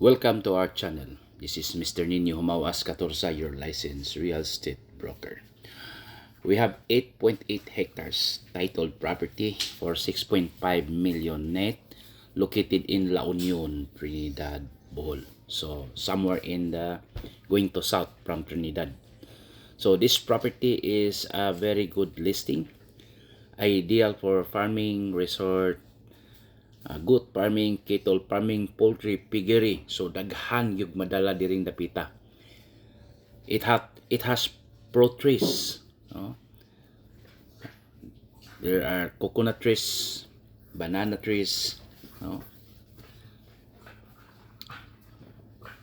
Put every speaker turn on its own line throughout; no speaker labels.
Welcome to our channel. This is Mr. Nino Humawas Catorza, your licensed real estate broker. We have 8.8 hectares titled property for 6.5 million net located in La Union, Trinidad, Bohol. So somewhere in the going to south from Trinidad. So this property is a very good listing, ideal for farming, resort, goat farming, cattle farming, poultry, piggery. So daghan yung madala diring dapita. It has fruit trees, no? There are coconut trees, banana trees, no?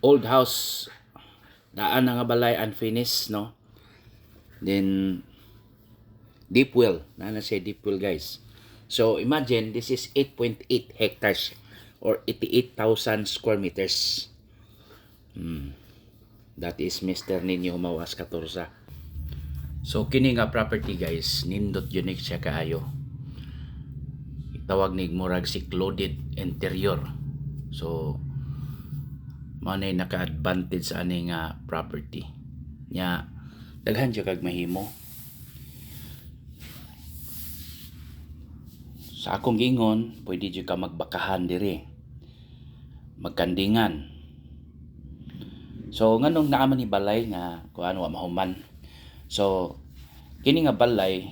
Old house, daan na nga balay unfinished, no? Then deep well, na siya deep well, guys. So imagine this is 8.8 hectares or 88,000 square meters. That is Mr. Nino Humawas Catorza. So kini nga property, guys, nindot unique siya kaayo. Itawag ni murag secluded interior. So manay naka-advantage sa ani nga property. Nya daghan siya kag mahimo. Sa akong gingon, pwede dyan ka magbakahan diri, magkandingan. So nganong naaman ni balay nga kuan wa mahuman. So kini nga balay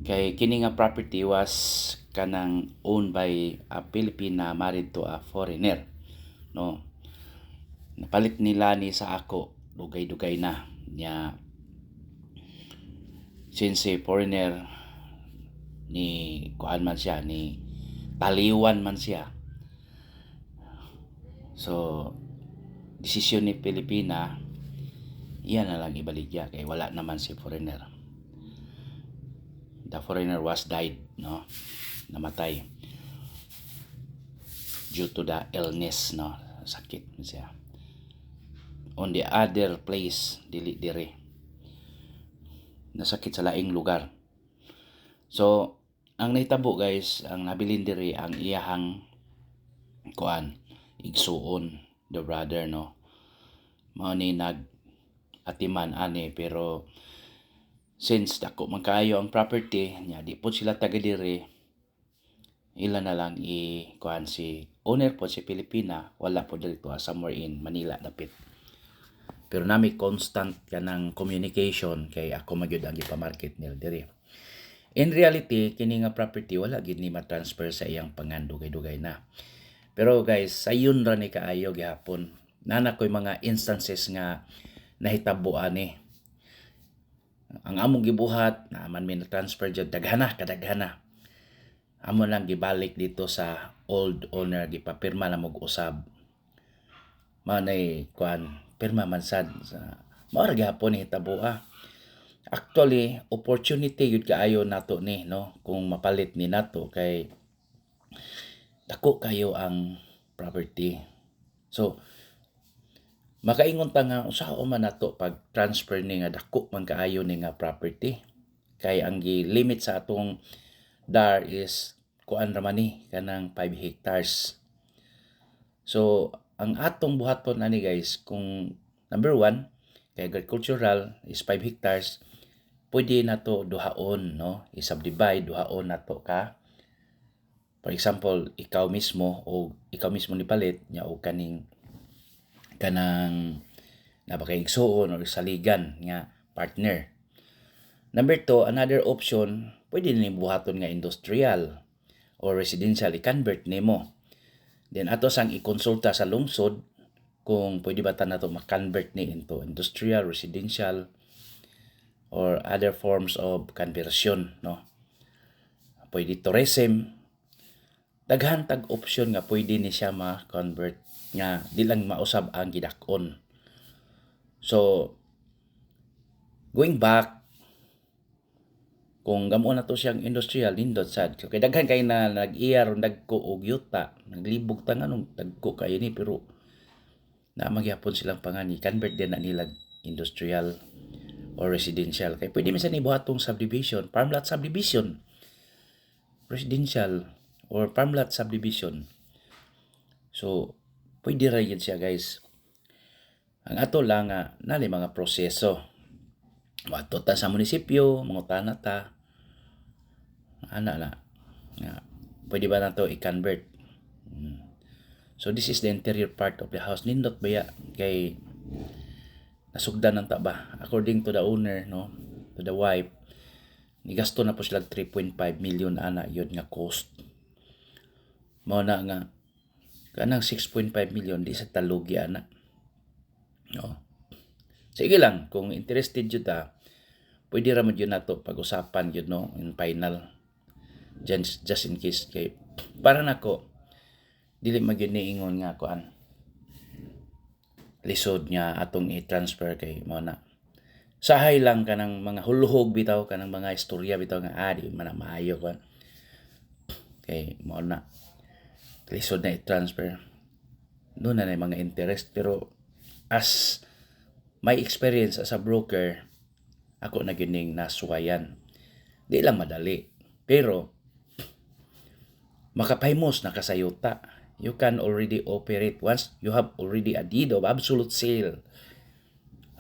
kay kini nga property was kanang owned by a Filipina married to a foreigner, no? Napalit nila ni sa ako dugay-dugay na nya since foreigner ni kuan man siya, ni taliwan man siya. So desisyon ni Pilipina, iyan na lang ibaligya kay wala naman si foreigner. The foreigner was died, no? Namatay due to the illness, no? Sakit siya. On the other place, dili dire. Nasakit sa laing lugar. So ang nahitabo, guys, ang nabilin diri ang iyahang kuan igsuon, the brother, no? Mao ni nag atiman ani, pero since dako man kaayo ang property nya di po sila taga diri, ila na lang kuan si owner po si Pilipina, wala po dito somewhere in Manila dapit. Pero nami constant kanang communication kay ako magyud ang ipa-market nil diri. In reality, kini nga property wala gid ni ma-transfer sa iyang pangan, dugay-dugay na. Pero guys, sayon ra ni kaayo gihapon. Nana koy mga instances nga nahitabo ani. Ang among gibuhat na man may na-transfer jud daghana kadaghana. Amo lang gibalik dito sa old owner, gipapirma na mog usab. Manay kuan, pirma man sad sa mao ra gihapon ni hitabo. Actually, opportunity yun kaayo nato ni, no? Kung mapalit ni nato kay dako kayo ang property. So makaingon ta nga usaho man nato pag transfer ni nga dako man kaayo ni nga property. Kay ang limit sa atong DAR is kuan ra man ni kanang 5 hectares. So ang atong buhaton ani, guys, kung number 1 kay agricultural is 5 hectares, pwede na to duhaon, no? I-subdivide, duhaon na to ka. For example, ikaw mismo ni palit nya o kanang napakaigsuon or saligan nga partner. Number 2, another option, pwede ni buhaton nga industrial or residential, i-convert nimo. Then ato sang i-konsulta sa lungsod kung pwede ba ta nato ma-convert ni into industrial, residential, or other forms of conversion, no? Pwede tourism. Daghan tag option nga pwede ni siya ma-convert nga di lang mausab ang gidakon. So going back, kung gamo na to siyang industrial, nindot sad. So, kay daghan kay na nag-iyar dagko og yuta, naglibog ta nganong dagko kay ni, pero na magyapon silang pangani convert din na nila industrial or residential. Kay pwede minsan ibuhatong subdivision, farmlot subdivision, residential or farmlot subdivision. So pwede ra yun siya guys. Ang ato lang nga nali mga proseso. Mato ta sa munisipyo, mangutana ta. Ana na. Nga, pwede ba na to i-convert? So this is the interior part of the house. Nindot ba ya kay nasugdan ng taba. According to the owner, no, to the wife, nigasto na po sila 3.5 million ana yun nga cost. Mao na nga kanang 6.5 million di sa talugi ana. No. Sige lang kung interested jud ta, pwede ra man yun nato pag-usapan yun no in final. Just in case kay para nako dili magyud ni ingon nga kuan lisod niya atong i-transfer kay mo na sahay lang kanang mga huluhog bitaw kanang mga istorya bitaw nga di man na maayo kuan kay mo na lisod na i-transfer doon na mga interest. Pero as my experience as a broker, ako na gining nasuwayan, di lang madali pero makapahimos na kasayuta. You can already operate once you have already a deed of absolute sale.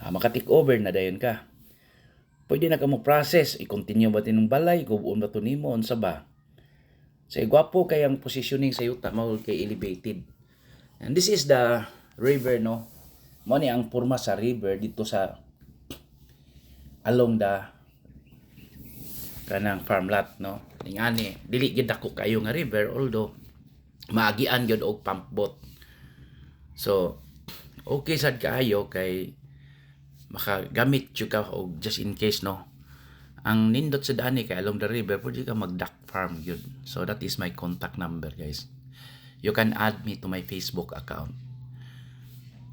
Maka-take over na dayon ka. Pwede na ka mo process, i-continue ba tinong balay, gubuon ba to nimo unsa ba? Say gwapo kay ang positioning sa yuta mao kay elevated. And this is the river no. Mo ni ang porma sa river dito sa along the kanang farmlot no. Ingani dili gid dako kayo nga river although maagian gyud og pump boat. So okay sad kaayo kay makagamit jud ka og just in case no. Ang nindot sa dani kay along the river pwede ka mag-duck farm yun. So that is my contact number guys. You can add me to my Facebook account.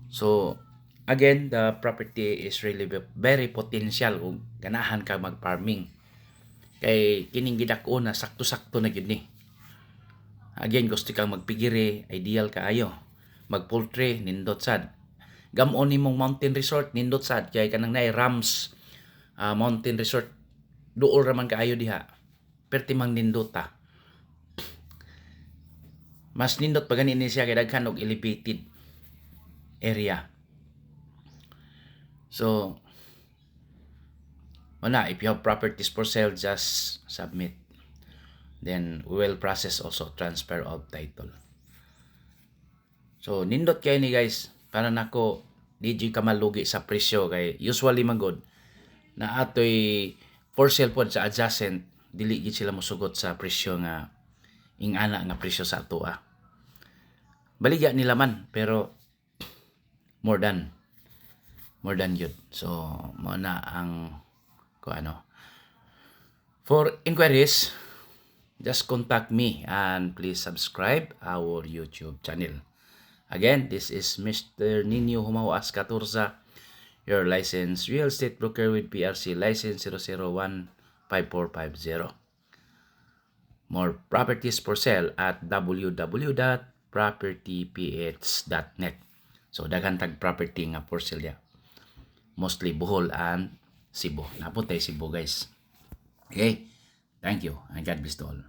So again, the property is really very potential kung ganahan ka mag-farming. Kay kining gidak-o na sakto-sakto na gyud ni. Again, gusto kang magpigiri, ideal kaayo. Mag-poultry, nindot sad. Gamon nimong mountain resort, nindot sad. Kaya kanang naay Rams mountain resort, duol raman kaayo diha. Pertimang nindot ta. Mas nindot pa ganin siya kay daghan og elevated area. So, wala, if you have properties for sale, just submit. Then we will process also transfer of title. So nindot kayo ni guys para nako di ka malugi sa presyo kay usually man god na atoy for sale pod sa adjacent dili gid sila mosugot sa presyo nga ingana nga presyo sa atoa. Baligya nila man pero more than yun. So mo na ang kuano. For inquiries, just contact me and please subscribe our YouTube channel. Again, this is Mr. Nino Humawas Caturza, your licensed real estate broker with PRC license 0015450. More properties for sale at www.propertyph.net. So daghan tag property nga for sale ya. Mostly Bohol and Cebu. Napuntay Cebu guys. Okay? Thank you and God bless to all.